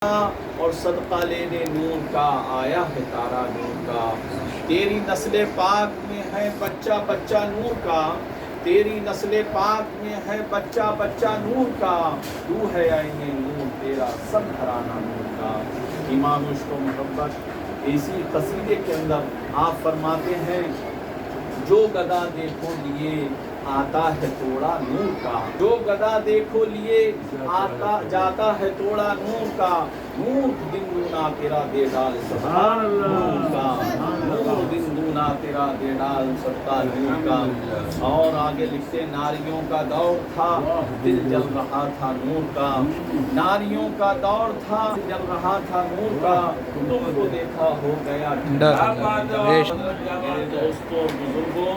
اور صدقہ لینے نور کا آیا ہے تارا نور کا، تیری نسل پاک میں ہے بچہ بچہ نور کا، تیری نسل پاک میں ہے بچہ بچہ نور کا، تو ہے عین نور تیرا سب گھرانہ نور کا۔ امام عشق و محبت اسی قصیدے کے اندر آپ فرماتے ہیں، جو گدا دیکھو لیے آتا ہے توڑا نور کا، جو گدا دیکھو لیے آتا جاتا ہے توڑا نور کا، نور دن دونا تیرا دے ڈال صدقہ نور کا، نور دن دونا تیرا دے ڈال صدقہ نور کا۔ اور آگے لکھتے ناریوں کا دور تھا دل جل رہا تھا نور کا، ناریوں کا دور تھا جل رہا تھا نور کا، تم کو دیکھا ہو گیا میرے دوستوں بزرگوں،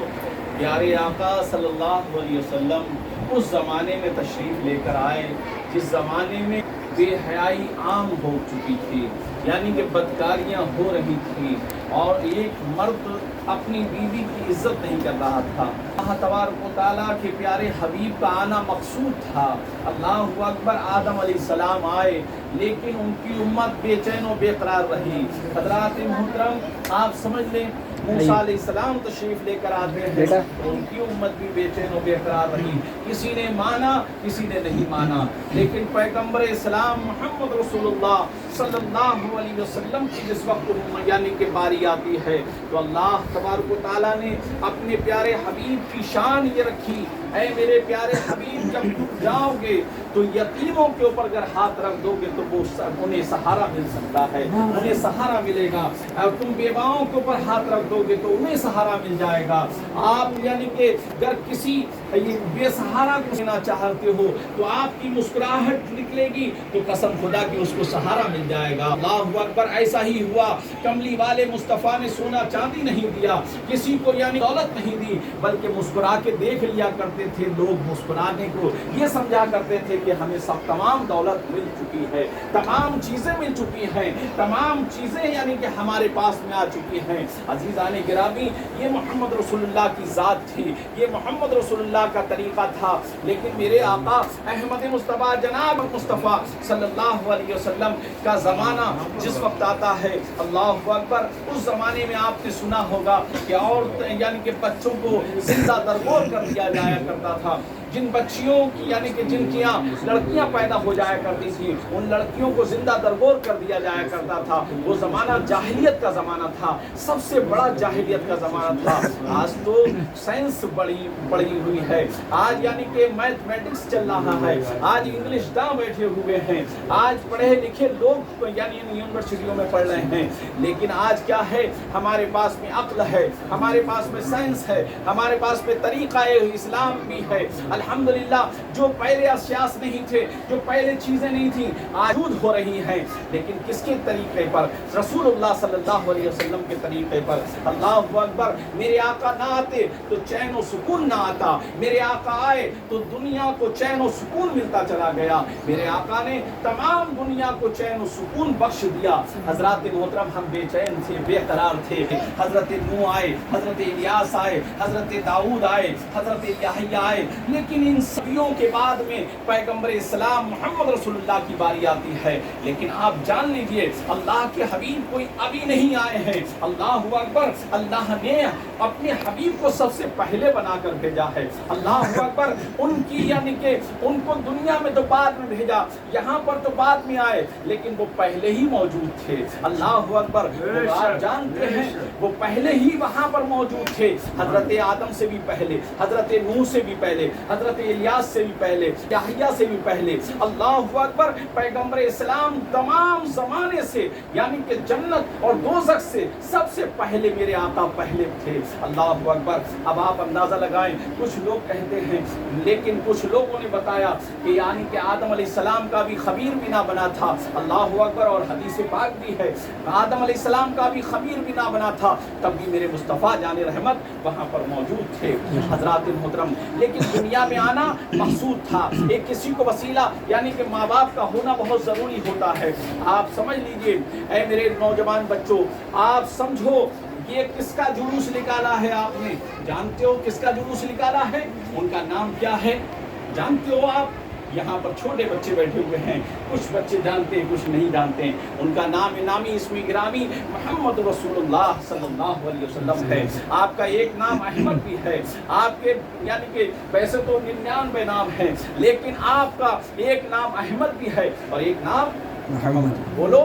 پیارے آقا صلی اللہ علیہ وسلم اس زمانے میں تشریف لے کر آئے جس زمانے میں بے حیائی عام ہو چکی تھی، یعنی کہ بدکاریاں ہو رہی تھیں، اور ایک مرد اپنی بیوی کی عزت نہیں کر رہا تھا۔ اللہ تبارک و تعالیٰ کے پیارے حبیب کا آنا مقصود تھا۔ اللہ اکبر، آدم علیہ السلام آئے لیکن ان کی امت بے چین و بے قرار رہی۔ حضرات محترم، آپ سمجھ لیں موسیٰ علیہ السلام تشریف لے کر آتے ہیں، ان کی امت بھی بے چین و بے قرار رہی، کسی نے مانا کسی نے نہیں مانا، لیکن پیغمبر اسلام محمد رسول اللہ صلی اللہ علیہ وسلم کی جس وقت یعنی کہ باری آتی ہے تو اللہ تبارک و تعالیٰ نے اپنے پیارے حبیب کی شان یہ رکھی، اے میرے پیارے حبیب جب تم جاؤ گے تو یتیموں کے اوپر اگر ہاتھ رکھ دو گے تو وہ انہیں سہارا مل سکتا ہے، انہیں سہارا ملے گا، اور تم بیواؤں کے اوپر ہاتھ رکھ دو گے تو انہیں سہارا مل جائے گا۔ آپ یعنی کہ اگر کسی بے سہارا کو دینا چاہتے ہو تو آپ کی مسکراہٹ نکلے گی تو قسم خدا کی اس کو سہارا مل جائے گا۔ اللہ اکبر، ایسا ہی ہوا، کملی والے مصطفیٰ نے سونا چاندی نہیں دیا، کسی کو یعنی دولت نہیں دی، بلکہ مسکرا کے دیکھ لیا کرتے تھے لوگ، مسکرانے کو یہ سمجھا کرتے تھے کہ ہمیں سب تمام دولت مل چکی ہے، تمام چیزیں مل چکی ہیں، تمام چیزیں یعنی کہ ہمارے پاس میں آ چکی ہیں۔ عزیزان گرامی، یہ محمد رسول اللہ کی ذات تھی، یہ محمد رسول اللہ کا طریقہ تھا، لیکن میرے آقا احمد مصطفیٰ جناب مصطفیٰ صلی اللہ علیہ وسلم کا زمانہ جس وقت آتا ہے، اللہ اکبر، اس زمانے میں آپ نے سنا ہوگا کہ عورت یعنی کہ بچوں کو زندہ درگور کر دیا جایا کرتا تھا۔ جن بچیوں کی یعنی کہ جن کی لڑکیاں پیدا ہو جایا کرتی تھی ان لڑکیوں کو زندہ درگور کر دیا جایا کرتا تھا۔ وہ زمانہ جاہلیت کا زمانہ تھا، سب سے بڑا جاہلیت کا زمانہ تھا۔ آج تو سائنس بڑی ہوئی ہے، آج یعنی کہ میتھمیٹکس چل رہا ہے، آج انگلش داں بیٹھے ہوئے ہیں، آج پڑھے لکھے لوگ یعنی یونیورسٹیوں میں پڑھ رہے ہیں، لیکن آج کیا ہے، ہمارے پاس میں عقل ہے، ہمارے پاس میں سائنس ہے، ہمارے پاس میں طریقہ اسلام بھی ہے۔ الحمدللہ، جو پہلے اشیاء نہیں تھے، جو پہلے چیزیں نہیں تھیں، آج ہو رہی ہیں، لیکن کس کے طریقے پر؟ رسول اللہ صلی اللہ علیہ وسلم کے طریقے پر۔ اللہ اکبر، میرے آقا نہ آتے تو چین و سکون نہ آتا، میرے آقا آئے تو دنیا کو چین و سکون ملتا چلا گیا، میرے آقا نے تمام دنیا کو چین و سکون بخش دیا۔ حضرات محترم، ہم بے چین تھے، بے قرار تھے، حضرت نوح آئے، حضرت الیاس آئے، حضرت داؤد آئے، حضرت یحییٰ آئے، لیکن ان صدیوں کے بعد میں پیغمبر اسلام محمد رسول اللہ کی باری آتی ہے، لیکن آپ جان لیجئے اللہ کے حبیب کوئی ابھی نہیں آئے ہیں۔ اللہ اکبر، اللہ نے اپنے حبیب کو سب سے پہلے بنا کر بھیجا ہے۔ اللہ اکبر، ان کی یعنی کہ ان کو دنیا میں تو بعد میں بھیجا، یہاں پر تو بعد میں آئے، لیکن وہ پہلے ہی موجود تھے۔ اللہ اکبر، آپ جانتے ہیں وہ پہلے ہی وہاں پر موجود تھے، حضرت آدم سے بھی پہلے، حضرت نوح سے بھی پہلے، حضرت الیاس سے بھی پہلے، یحییٰ سے بھی پہلے۔ اللہ اکبر، پیغمبر اسلام تمام زمانے سے یعنی کہ جنت اور دوزخ سے سب سے پہلے میرے آقا پہلے تھے۔ اللہ اکبر، اب آپ اندازہ لگائیں، کچھ لوگ کہتے ہیں، لیکن کچھ لوگوں نے بتایا کہ یعنی کہ آدم علیہ السلام کا بھی خبیر بھی نہ بنا تھا۔ اللہ اکبر، اور حدیث پاک بھی ہے، آدم علیہ السلام کا بھی خبیر بھی نہ بنا تھا، تب بھی میرے مصطفیٰ جان رحمت وہاں پر موجود تھے۔ حضرات محترم، لیکن دنیا میں آنا مقصود تھا، ایک کسی کو وسیلہ یعنی کہ ماں باپ کا ہونا بہت ضروری ہوتا ہے۔ آپ سمجھ لیجئے، اے میرے نوجوان بچوں، آپ سمجھو یہ کس کا جلوس نکالا ہے؟ آپ نے جانتے ہو کس کا جلوس نکالا ہے؟ ان کا نام کیا ہے جانتے ہو آپ؟ یہاں پر چھوٹے بچے بیٹھے ہوئے ہیں، کچھ بچے جانتے ہیں کچھ نہیں جانتے ہیں، ان کا نام نامی اسم گرامی محمد رسول اللہ صلی اللہ علیہ وسلم ہے۔ آپ کا ایک نام احمد بھی ہے، آپ کے یعنی کہ ویسے تو 99 نام ہیں، لیکن آپ کا ایک نام احمد بھی ہے اور ایک نام محمد۔ بولو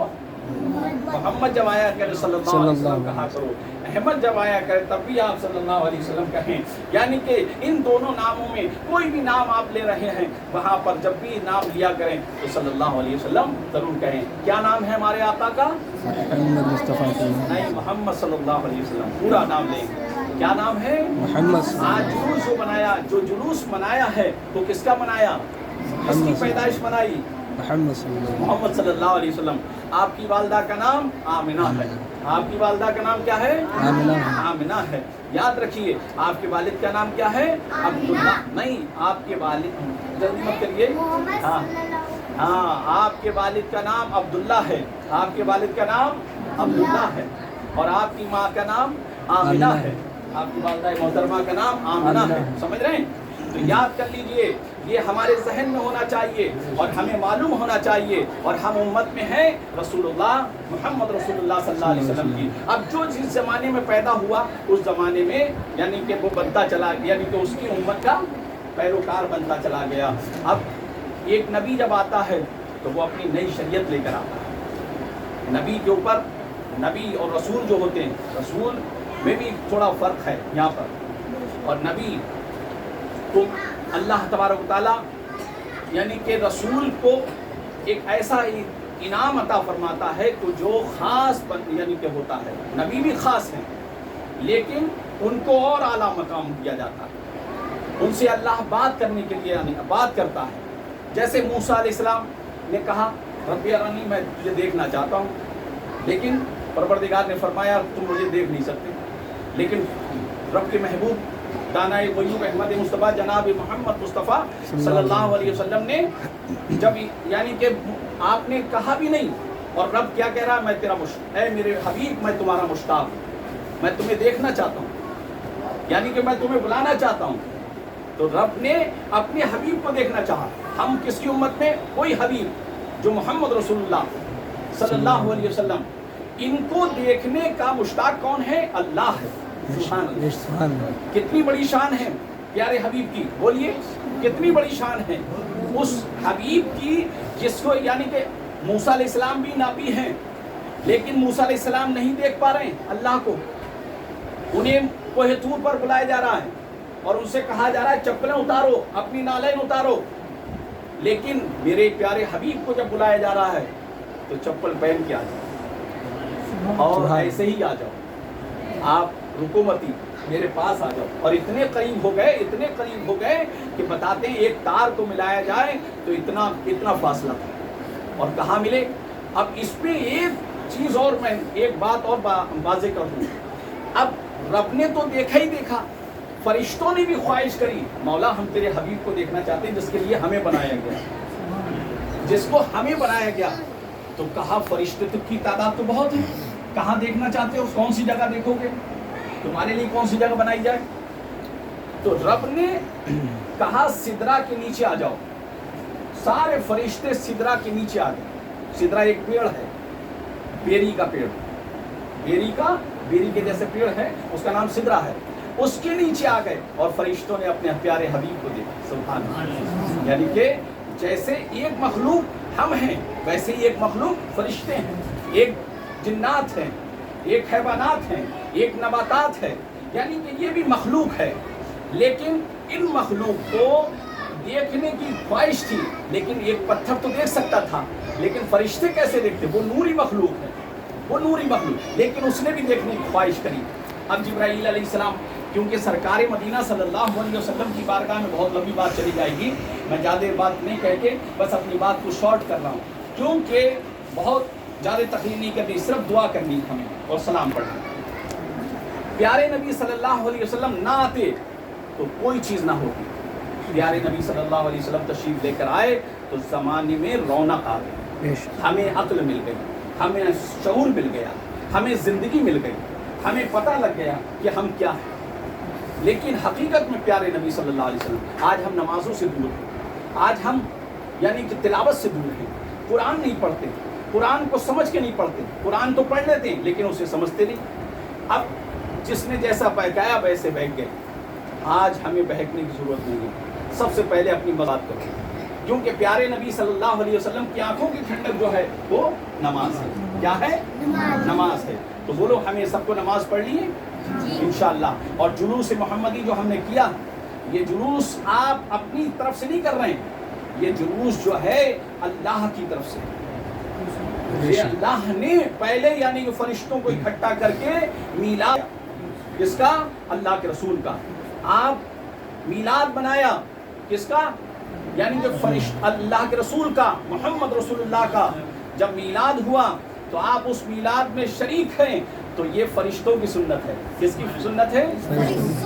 محمد جب آیا کرے صلی اللہ علیہ وسلم کہا کرو، احمد جب آیا کرے تب بھی آپ صلی اللہ علیہ وسلم کہیں، یعنی کہ ان دونوں ناموں میں کوئی بھی نام آپ لے رہے ہیں، وہاں پر جب بھی نام لیا کریں تو صلی اللہ علیہ وسلم ضرور کہیں۔ کیا نام ہے ہمارے آقا کا؟ محمد مصطفیٰ نہیں، محمد صلی اللہ علیہ وسلم پورا نام لیں۔ کیا نام ہے؟ محمد۔ آج جلوس جو بنایا، جو جلوس منایا ہے وہ کس کا منایا؟ کس کی پیدائش منائی؟ محمد صلی اللہ علیہ وسلم۔ آپ کی والدہ کا نام آمنہ ہے۔ آپ کی والدہ کا نام کیا ہے؟ آمنہ ہے۔ یاد رکھیے آپ کے والد کا نام کیا ہے؟ عبداللہ۔ نہیں، آپ کے والد، جلدی مت کریے، ہاں آپ کے والد کا نام عبداللہ ہے، آپ کے والد کا نام عبداللہ ہے، اور آپ کی ماں کا نام آمنہ ہے، آپ کی والدہ محترمہ کا نام آمنہ ہے۔ سمجھ رہے ہیں؟ تو یاد کر لیجئے، یہ ہمارے ذہن میں ہونا چاہیے اور ہمیں معلوم ہونا چاہیے، اور ہم امت میں ہیں رسول اللہ محمد رسول اللہ صلی اللہ علیہ وسلم کی۔ اب جو جس زمانے میں پیدا ہوا اس زمانے میں یعنی کہ وہ بنتا چلا گیا، یعنی کہ اس کی امت کا پیروکار بنتا چلا گیا۔ اب ایک نبی جب آتا ہے تو وہ اپنی نئی شریعت لے کر آتا ہے۔ نبی کے اوپر، نبی اور رسول جو ہوتے ہیں، رسول میں بھی تھوڑا فرق ہے یہاں پر، اور نبی تو اللہ تبارک و تعالیٰ یعنی کہ رسول کو ایک ایسا انعام عطا فرماتا ہے کہ جو خاص یعنی کہ ہوتا ہے۔ نبی بھی خاص ہیں لیکن ان کو اور اعلیٰ مقام دیا جاتا ہے، ان سے اللہ بات کرنے کے لیے یعنی بات کرتا ہے۔ جیسے موسیٰ علیہ السلام نے کہا رب ارنی، میں تجھے دیکھنا چاہتا ہوں، لیکن پروردگار نے فرمایا تم مجھے دیکھ نہیں سکتے، لیکن رب کے محبوب دانائے غیوب احمد مصطفیٰ جناب محمد مصطفیٰ صلی اللہ علیہ وسلم نے جب یعنی کہ آپ نے کہا بھی نہیں، اور رب کیا کہہ رہا، میں تیرا اے میرے حبیب میں تمہارا مشتاق ہوں، میں تمہیں دیکھنا چاہتا ہوں، یعنی کہ میں تمہیں بلانا چاہتا ہوں۔ تو رب نے اپنے حبیب کو دیکھنا چاہا۔ ہم کس کی امت میں؟ کوئی حبیب جو محمد رسول اللہ صلی اللہ علیہ وسلم، ان کو دیکھنے کا مشتاق کون ہے؟ اللہ ہے۔ سبحان اللہ، کتنی بڑی شان ہے پیارے حبیب کی، بولیے کتنی بڑی شان ہے اس حبیب کی، جس کو یعنی کہ موسیٰ علیہ السلام بھی نبی ہیں لیکن موسیٰ علیہ السلام نہیں دیکھ پا رہے ہیں اللہ کو، انہیں کوہ طور پر بلایا جا رہا ہے اور ان سے کہا جا رہا ہے چپلیں اتارو، اپنی نالین اتارو، لیکن میرے پیارے حبیب کو جب بلایا جا رہا ہے تو چپل پہن کے آ جاؤ اور ایسے ہی آ جاؤ، آپ رکو متی، میرے پاس آ جاؤ۔ اور اتنے قریب ہو گئے کہ بتاتے ہیں ایک تار کو ملایا جائے تو اتنا فاصلہ تھا، اور کہاں ملے۔ اب اس پہ ایک چیز اور میں ایک بات اور واضح کر دوں، اب رب نے تو دیکھا ہی دیکھا، فرشتوں نے بھی خواہش کری مولا ہم تیرے حبیب کو دیکھنا چاہتے ہیں جس کے لیے ہمیں بنایا گیا، جس کو ہمیں بنایا گیا۔ تو کہا فرشتے کی تعداد تو بہت ہے، کہاں دیکھنا چاہتے ہو، کون سی جگہ دیکھو گے، تمہارے لیے کون سی جگہ بنائی جائے؟ تو رب نے کہا سدرا کے نیچے آ جاؤ، سارے فرشتے سدرا کے نیچے آ گئے۔ سدرا ایک پیڑ ہے، بیری کا پیڑ، بیری کے جیسے پیڑ ہے، اس کا نام سدرا ہے، اس کے نیچے آ گئے اور فرشتوں نے اپنے پیارے حبیب کو دیکھا۔ سبحان اللہ، یعنی کہ جیسے ایک مخلوق ہم ہیں ویسے ہی ایک مخلوق فرشتے ہیں، ایک جنات ہیں، ایک حیوانات ہیں، ایک نباتات ہے، یعنی کہ یہ بھی مخلوق ہے، لیکن ان مخلوق کو دیکھنے کی خواہش تھی، لیکن ایک پتھر تو دیکھ سکتا تھا، لیکن فرشتے کیسے دیکھتے؟ وہ نوری مخلوق ہے، وہ نوری مخلوق، لیکن اس نے بھی دیکھنے کی خواہش کری۔ اب جبرائیل علیہ السلام، کیونکہ سرکار مدینہ صلی اللہ علیہ وسلم کی بارگاہ میں بہت لمبی بات چلی جائے گی، میں زیادہ بات نہیں کہہ کے بس اپنی بات کو شارٹ کر رہا ہوں، کیونکہ بہت زیادہ تقریر نہیں کرنی، صرف دعا کرنی ہمیں اور سلام پڑھنا۔ پیارے نبی صلی اللہ علیہ وسلم نہ آتے تو کوئی چیز نہ ہوتی، پیارے نبی صلی اللہ علیہ وسلم تشریف لے کر آئے تو زمانے میں رونق آ گئی، ہمیں عقل مل گئی، ہمیں شعور مل گیا، ہمیں زندگی مل گئی، ہمیں پتہ لگ گیا کہ ہم کیا ہیں۔ لیکن حقیقت میں پیارے نبی صلی اللہ علیہ وسلم، آج ہم نمازوں سے دور ہیں، آج ہم یعنی کہ تلاوت سے دور ہیں، قرآن نہیں پڑھتے، قرآن کو سمجھ کے نہیں پڑھتے، قرآن تو پڑھ لیتے ہیں لیکن اسے سمجھتے نہیں۔ اب جس نے جیسا بہکایا ویسے بہک گئے۔ آج ہمیں بہکنے کی ضرورت نہیں ہے، سب سے پہلے اپنی بات کرو، کیونکہ پیارے نبی صلی اللہ علیہ وسلم کی آنکھوں کی ٹھنڈک جو ہے وہ نماز ہے۔ کیا ہے؟ نماز ہے۔ تو بولو ہمیں سب کو نماز پڑھنی ہے انشاءاللہ۔ اور جلوس محمدی جو ہم نے کیا، یہ جلوس آپ اپنی طرف سے نہیں کر رہے ہیں، یہ جلوس جو ہے اللہ کی طرف سے، یہ اللہ نے پہلے یعنی کہ فرشتوں کو اکٹھا کر کے میلاد کس کا؟ اللہ کے رسول کا۔ آپ میلاد بنایا کس کا؟ یعنی کہ فرشت اللہ کے رسول کا، محمد رسول اللہ کا۔ جب میلاد ہوا تو آپ اس میلاد میں شریک ہیں، تو یہ فرشتوں کی سنت ہے۔ کس کی سنت ہے؟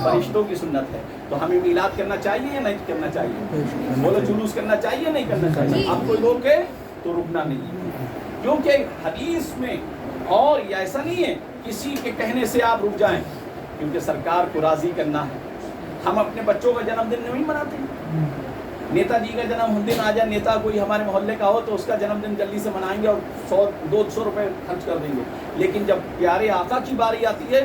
فرشتوں کی سنت ہے۔ تو ہمیں میلاد کرنا چاہیے یا نہیں کرنا چاہیے؟ بولو جلوس کرنا چاہیے یا نہیں کرنا چاہیے؟ آپ کوئی روکے تو رکنا نہیں ہے، کیونکہ حدیث میں اور یہ ایسا نہیں ہے کسی کے کہنے سے آپ رک جائیں، کیونکہ سرکار کو راضی کرنا ہے۔ ہم اپنے بچوں کا جنم دن نہیں مناتے، نیتا جی کا جنم دن آ جائے، نیتا کوئی ہمارے محلے کا ہو تو اس کا جنم دن جلدی سے منائیں گے اور 100-200 روپے خرچ کر دیں گے، لیکن جب پیارے آقا کی باری آتی ہے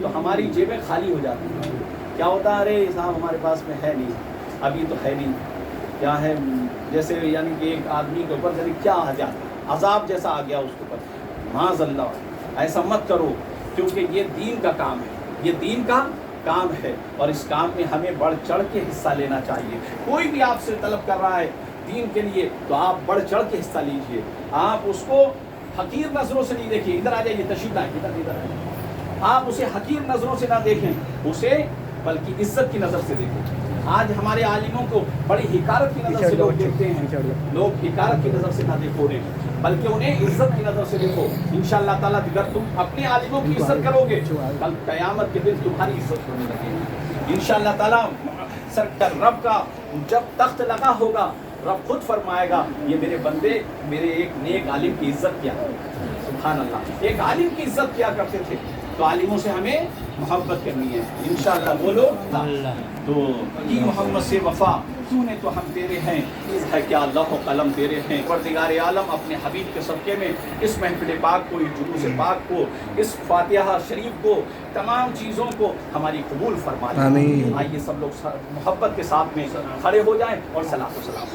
تو ہماری جیبیں خالی ہو جاتی ہیں۔ کیا ہوتا ہے؟ ارے صاحب ہمارے پاس میں ہے نہیں، ابھی تو ہے نہیں، کیا ہے جیسے یعنی کہ ایک آدمی کے اوپر یعنی کیا آ جاتا، عذاب جیسا آ گیا اس کے اوپر۔ معاذ اللہ، ایسا مت کرو، کیونکہ یہ دین کا کام ہے، یہ دین کا کام ہے، اور اس کام میں ہمیں بڑھ چڑھ کے حصہ لینا چاہیے۔ کوئی بھی آپ سے طلب کر رہا ہے دین کے لیے تو آپ بڑھ چڑھ کے حصہ لیجئے، آپ اس کو حقیر نظروں سے نہیں دیکھیے۔ ادھر آ جائیے، تشریف لائیں، ادھر آئیے۔ آپ اسے حقیر نظروں سے نہ دیکھیں، اسے بلکہ عزت کی نظر سے دیکھیں۔ آج ہمارے عالموں کو بڑی حقارت کی نظر سے لوگ دیکھتے ہیں، لوگ حقارت کی نظر سے نہ دیکھو رہے ہیں، بلکہ انہیں عزت کی نظر سے دیکھو۔ انشاءاللہ تعالیٰ اگر تم اپنے عالموں کی عزت کرو گے، کل قیامت کے دن تمہاری عزت ہونے لگے گی انشاءاللہ تعالیٰ۔ سرکار رب کا جب تخت لگا ہوگا، رب خود فرمائے گا یہ میرے بندے میرے ایک نیک عالم کی عزت کیا، سبحان اللہ، ایک عالم کی عزت کیا کرتے تھے۔ تو عالموں سے ہمیں محبت کرنی ہے انشاءاللہ، بولو تو کی محمد سے وفا، تو نے تو ہم تیرے ہیں، ہے کیا اللہ و قلم تیرے ہیں۔ پروردگار عالم اپنے حبیب کے صدقے میں اس محفل پاک کو، اس جلوس پاک کو، اس فاتحہ شریف کو، تمام چیزوں کو ہماری قبول فرما لے۔ آئیے سب لوگ محبت کے ساتھ میں کھڑے ہو جائیں اور صلاۃ و سلام